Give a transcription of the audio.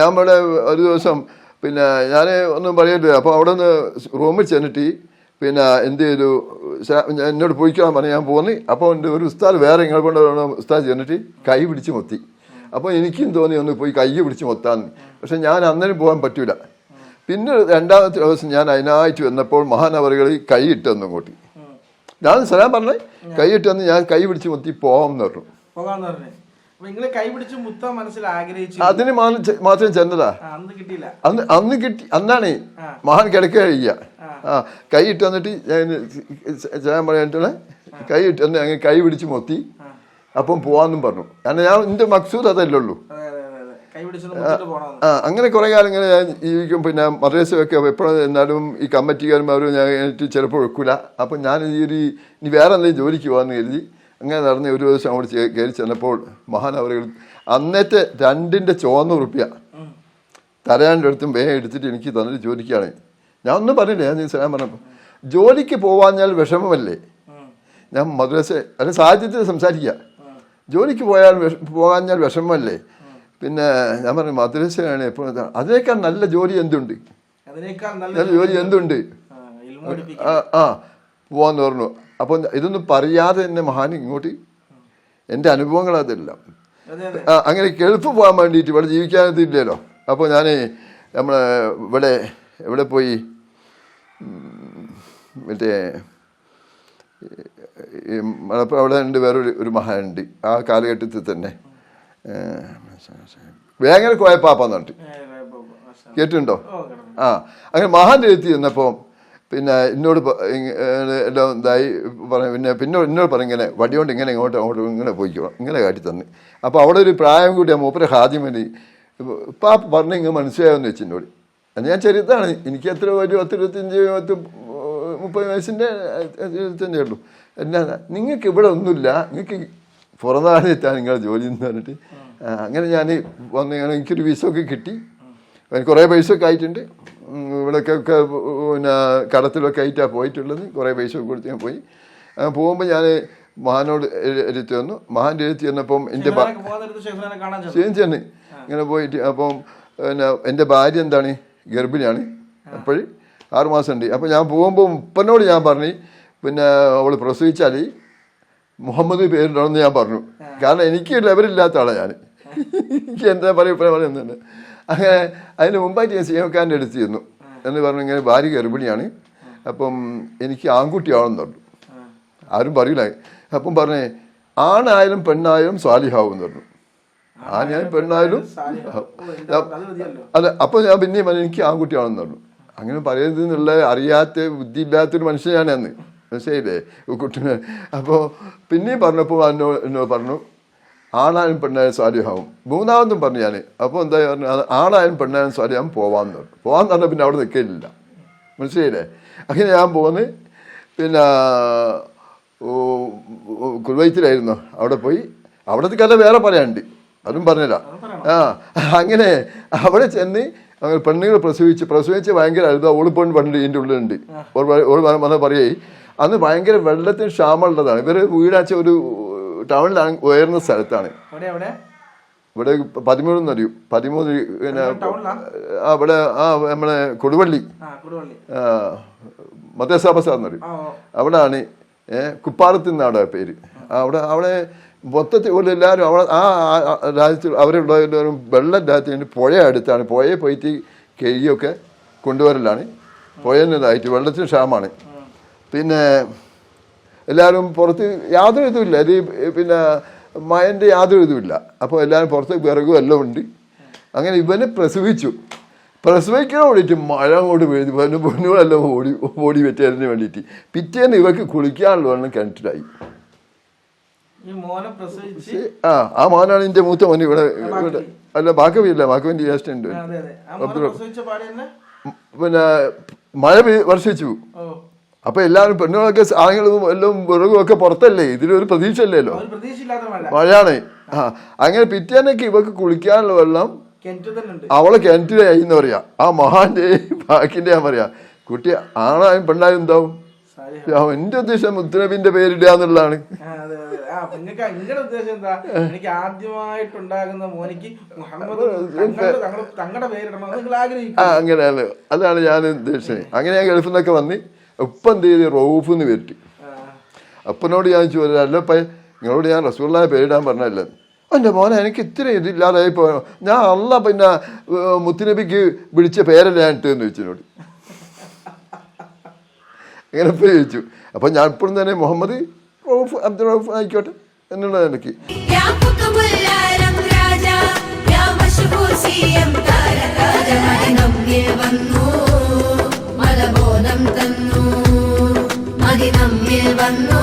ഞാൻ ഇവിടെ ഒരു ദിവസം പിന്നെ ഞാൻ ഒന്നും പറയരുത്. അപ്പോൾ അവിടെ നിന്ന് റൂമിൽ ചെന്നിട്ട് പിന്നെ എന്ത് ചെയ്തു, എന്നോട് പോയിക്കാൻ പറഞ്ഞ് ഞാൻ പോന്നി. അപ്പോൾ എൻ്റെ ഒരു ഉസ്താദ് വേറെ ഇങ്ങളെ കൊണ്ട് ഉസ്താദ് ചെന്നിട്ട് കൈ പിടിച്ച് മൊത്തി. അപ്പോൾ എനിക്കും തോന്നി ഒന്ന് പോയി കൈ പിടിച്ച് മൊത്താന്ന്. പക്ഷെ ഞാൻ അന്നേരം പോകാൻ പറ്റൂല. പിന്നെ രണ്ടാമത്തെ ദിവസം ഞാൻ അതിനായിട്ട് വന്നപ്പോൾ മഹാനവറുകൾ കൈ ഇട്ടെന്നും കൂട്ടി. ഞാൻ സലാം പറഞ്ഞേ, കൈ ഇട്ടെന്ന് ഞാൻ കൈ പിടിച്ച് മൊത്തി പോകാമെന്ന് പറഞ്ഞു. അതിന് മാത്രം ചെന്നതാ. അന്ന് കിട്ടി. അന്നാണ് മഹാൻ കിടക്കുക കഴിയുക. കൈ ഇട്ട് വന്നിട്ട് ഞാൻ പറയാനായിട്ടുള്ള കൈ ഇട്ട് വന്ന് അങ്ങനെ കൈ പിടിച്ച് മൊത്തി. അപ്പം പോവാന്നും പറഞ്ഞു. കാരണം ഞാൻ എൻ്റെ മക്സൂദ് അതല്ലേ ഉള്ളൂ. അങ്ങനെ കുറെ കാലം ഇങ്ങനെ ഞാൻ ജീവിക്കും. പിന്നെ മദ്രസയൊക്കെ എപ്പോഴും എന്നാലും ഈ കമ്മിറ്റിക്കാരും അവരും ഞാൻ ചിലപ്പോൾ വെക്കൂല. അപ്പം ഞാൻ ഇനി വേറെ എന്തെങ്കിലും ജോലിക്ക് പോകാമെന്ന് കരുതി അങ്ങനെ നടന്ന് ഒരു ദിവസം അവിടെ കയറി ചെന്നപ്പോൾ മഹാനവറുകൾ അന്നത്തെ 2 ചുവന്ന ഉറുപ്പ്യ തരാൻ്റെ അടുത്തും വേഗം എടുത്തിട്ട് എനിക്ക് തന്നിട്ട് ചോദിക്കുകയാണ്. ഞാൻ ഒന്നും പറഞ്ഞില്ല. ഞാൻ സലാം പറഞ്ഞപ്പോൾ ജോലിക്ക് പോവാഞ്ഞാൽ വിഷമമല്ലേ? ഞാൻ മദ്രസ അല്ല സാഹചര്യത്തിൽ സംസാരിക്കുക. ജോലിക്ക് പോകാഞ്ഞാൽ വിഷമമല്ലേ? പിന്നെ ഞാൻ പറഞ്ഞു മദ്രസയാണ് എപ്പോഴും. അതിനേക്കാൾ നല്ല ജോലി എന്തുണ്ട്? നല്ല ജോലി എന്തുണ്ട്? പോവാന്ന് പറഞ്ഞു. അപ്പോൾ ഇതൊന്നും പറയാതെ തന്നെ മഹാൻ ഇങ്ങോട്ട് എൻ്റെ അനുഭവങ്ങൾ അതെല്ലാം അങ്ങനെ കേൾപ്പ് പോകാൻ വേണ്ടിയിട്ട് ഇവിടെ ജീവിക്കാനില്ലല്ലോ. അപ്പോൾ ഞാൻ ഇവിടെ പോയി മറ്റേ മലപ്പുറം അവിടെ ഉണ്ട് വേറൊരു മഹാനുണ്ട് ആ കാലഘട്ടത്തിൽ തന്നെ, വേങ്ങര കോയപ്പാപ്പാന്ന് പറഞ്ഞിട്ട് കേട്ടിട്ടുണ്ടോ? അങ്ങനെ മഹാൻ്റെ എത്തി ചെന്നപ്പോൾ പിന്നെ എന്നോട് എല്ലാം ഇതായി പറഞ്ഞു. പിന്നെ എന്നോട് പറഞ്ഞു ഇങ്ങനെ വടിയോണ്ട് ഇങ്ങനെ അങ്ങോട്ടും ഇങ്ങനെ പോയിക്കോ ഇങ്ങനെ കാട്ടി തന്ന്. അപ്പോൾ അവിടെ ഒരു പ്രായം കൂടിയ മൂപ്പര് ഹാജിമന് പാപ്പ പറഞ്ഞു ഇങ്ങനെ മനസ്സിലായെന്ന് വെച്ച് എന്നോട്. ഞാൻ ചെറുതാണ്, എനിക്ക് എത്ര ഒരു 25 30 വയസ്സിൻ്റെ തന്നെ ഉള്ളൂ. എന്നാ നിങ്ങൾക്ക് ഇവിടെ ഒന്നുമില്ല, നിങ്ങൾക്ക് പുറനാടെത്താൻ നിങ്ങളുടെ ജോലി എന്ന് പറഞ്ഞിട്ട് അങ്ങനെ ഞാൻ വന്ന് എനിക്കൊരു വിസയൊക്കെ കിട്ടി. കുറേ പൈസ ഒക്കെ ആയിട്ടുണ്ട്. ഇവിടെയൊക്കെ പിന്നെ കടത്തിലൊക്കെ ആയിട്ടാണ് പോയിട്ടുള്ളത്. കുറേ പൈസ ഒക്കെ കൊടുത്ത് ഞാൻ പോയി. പോകുമ്പോൾ ഞാൻ മഹാനോട് എഴുത്തി വന്നു. മഹാൻ്റെ എഴുത്തി വന്നപ്പം എൻ്റെ ചെന്ന് ഇങ്ങനെ പോയിട്ട് അപ്പം പിന്നെ എൻ്റെ ഭാര്യ എന്താണ് ഗർഭിണിയാണ്, അപ്പോൾ 6 മാസം ഉണ്ട്. അപ്പോൾ ഞാൻ പോകുമ്പോൾ ഉപ്പനോട് ഞാൻ പറഞ്ഞു പിന്നെ അവൾ പ്രസവിച്ചാൽ മുഹമ്മദ് പേരുണ്ടോയെന്ന് ഞാൻ പറഞ്ഞു. കാരണം എനിക്ക് ലെവലില്ലാത്ത ആളാണ് ഞാൻ, എനിക്ക് എന്താ പറയുന്നത്. അങ്ങനെ അതിന് മുമ്പായിട്ട് ഞാൻ സിഎംകാരൻ്റെ അടുത്തിരുന്നു എന്ന് പറഞ്ഞു ഇങ്ങനെ ഭാര്യ ഗർഭിണിയാണ്, അപ്പം എനിക്ക് ആൺകുട്ടിയാണെന്ന് പറഞ്ഞു. ആരും പറയില്ല. അപ്പം പറഞ്ഞേ ആണായാലും പെണ്ണായാലും സ്വാലിഹാവും എന്ന് പറഞ്ഞു. ആണായാലും പെണ്ണായാലും അല്ല. അപ്പോൾ ഞാൻ പിന്നെയും പറഞ്ഞു എനിക്ക് ആൺകുട്ടിയാണെന്ന് പറഞ്ഞു. അങ്ങനെ പറയരുത് എന്നുള്ള അറിയാത്ത ബുദ്ധി ഇല്ലാത്തൊരു മനുഷ്യനാണ് അന്ന്, മനസ്സിലായില്ലേ കുട്ടിനെ. അപ്പോൾ പിന്നെയും പറഞ്ഞപ്പോൾ എന്നോട് പറഞ്ഞു ആണായാലും പെണ്ണായാലും സ്വാലിഹാവും. മൂന്നാമതും പറഞ്ഞു ഞാൻ. അപ്പോൾ എന്താ പറഞ്ഞു ആണായാലും പെണ്ണായാലും സ്വാലിഹാവും പോവാമെന്ന് പറഞ്ഞു. പോകാമെന്ന് പറഞ്ഞാൽ പിന്നെ അവിടെ നിൽക്കില്ല, മനസ്സിലായില്ലേ. അങ്ങനെ ഞാൻ പോന്ന് പിന്നെ കുവൈത്തിലായിരുന്നു. അവിടെ പോയി അവിടുത്തെ കഥ വേറെ പറയാനുണ്ട്, അതും പറഞ്ഞില്ല. അങ്ങനെ അവിടെ ചെന്ന് പെണ്ണുങ്ങൾ പ്രസവിച്ച് ഭയങ്കര അഴുത. ഓളിപ്പോണ്ട് പണ്ട് ഇതിൻ്റെ ഉള്ളിലുണ്ട്. ഓൾ വന്നാൽ പറയേ അന്ന് ഭയങ്കര വെള്ളത്തിന് ക്ഷാമമുള്ളതാണ്. ഇവർ വീടാച്ച ഒരു ടൗണിലാണ്, ഉയർന്ന സ്ഥലത്താണ്. ഇവിടെ 13 അറിയും, 13 പിന്നെ അവിടെ നമ്മളെ കൊടുവള്ളി മദ്രസാബസാന്ന് പറയും. അവിടെയാണ് കുപ്പാറത്തിൽ നിന്നാണ് പേര്. അവിടെ മൊത്തത്തിൽ എല്ലാവരും അവിടെ ആ രാജ്യത്തിൽ അവരുള്ളവരും വെള്ളം രാജ്യത്തിന് പുഴ അടുത്താണ്. പുഴയെ പോയിട്ട് കെഴിയൊക്കെ കൊണ്ടുവരലാണ്. പുഴന്നതായിട്ട് വെള്ളത്തിന് ക്ഷാമമാണ്. പിന്നെ എല്ലാവരും പുറത്ത് യാതൊരു ഇതുമില്ല, ഇത് പിന്നെ മഴൻ്റെ യാതൊരു ഇതുമില്ല. അപ്പോൾ എല്ലാവരും പുറത്ത് വിറകും എല്ലാം ഉണ്ട്. അങ്ങനെ ഇവനെ പ്രസവിക്കാൻ വേണ്ടിയിട്ട് മഴ അങ്ങോട്ട് വീഴുന്നു. പൊന്നുകളെല്ലാം ഓടി വെറ്റതിന് വേണ്ടിയിട്ട്. പിറ്റേന്ന് ഇവർക്ക് കുളിക്കാനുള്ള വെള്ളം കിണറ്റിലായി. ആ മോനാണ് എൻ്റെ മൂത്ത മോന്. ഇവിടെ അല്ല ബാക്കവില്ല, ബാക്കവിൻ്റെ ജ്യേഷ്ഠനുണ്ട്. പിന്നെ മഴ വർഷിച്ചു. അപ്പൊ എല്ലാവരും പെണ്ണുങ്ങളൊക്കെ ആണുങ്ങളും എല്ലാം വിറകും ഒക്കെ പുറത്തല്ലേ, ഇതിലൊരു പ്രതീക്ഷ അല്ലല്ലോ, മഴയാണ്. അങ്ങനെ പിറ്റേന്നൊക്കെ ഇവർക്ക് കുളിക്കാനുള്ള വെള്ളം അവളെ കിണറ്റിലായി എന്ന് പറയാ. ആ മഹാന്റെ ബാക്കിന്റെ ഞാൻ പറയാ കുട്ടി ആണായും പെണ്ണായും എന്താവും. എന്റെ ഉദ്ദേശം മുത്തുനബിന്റെ പേരിടുക എന്നുള്ളതാണ്. നിങ്ങളുടെ ഉദ്ദേശം എന്താ? എനിക്ക് ആദ്യമായിട്ടുണ്ടാകുന്ന മോനിക്ക് മുഹമ്മദ് തങ്ങളുടെ പേരിടണം നിങ്ങൾ ആഗ്രഹിക്കും. അങ്ങനെയാണ്, അതാണ് ഞാൻ ഉദ്ദേശിച്ചത്. അങ്ങനെ ഞാൻ ഗൾഫിൽ നിന്നൊക്കെ വന്ന് ഉപ്പ എന്ത് ചെയ്ത് റൌഫെന്ന് വരട്ടി. അപ്പനോട് ഞാൻ ചോദിച്ചു, അല്ലപ്പ നിങ്ങളോട് ഞാൻ റസൂലുള്ളാഹിയെ പേരിടാൻ പറഞ്ഞല്ലേ? എൻ്റെ മോനെ എനിക്ക് ഇത്ര ഇതില്ലാതായി പോയോ, ഞാൻ അല്ല പിന്നെ മുത്തുനബിക്ക് വിളിച്ച പേരല്ല ഞാൻ ഇട്ടെന്ന് ചോദിച്ചതിനോട്. അങ്ങനെ ഇപ്പം ചോദിച്ചു. അപ്പം ഞാൻ ഇപ്പോഴും തന്നെ മുഹമ്മദ് റൌഫ്, അബ്ദുൾ റൌഫ് ആയിക്കോട്ടെ എന്നുള്ളത് എനിക്ക്. മലബോധം തന്നു, മതി നമ്മിൽ വന്നു.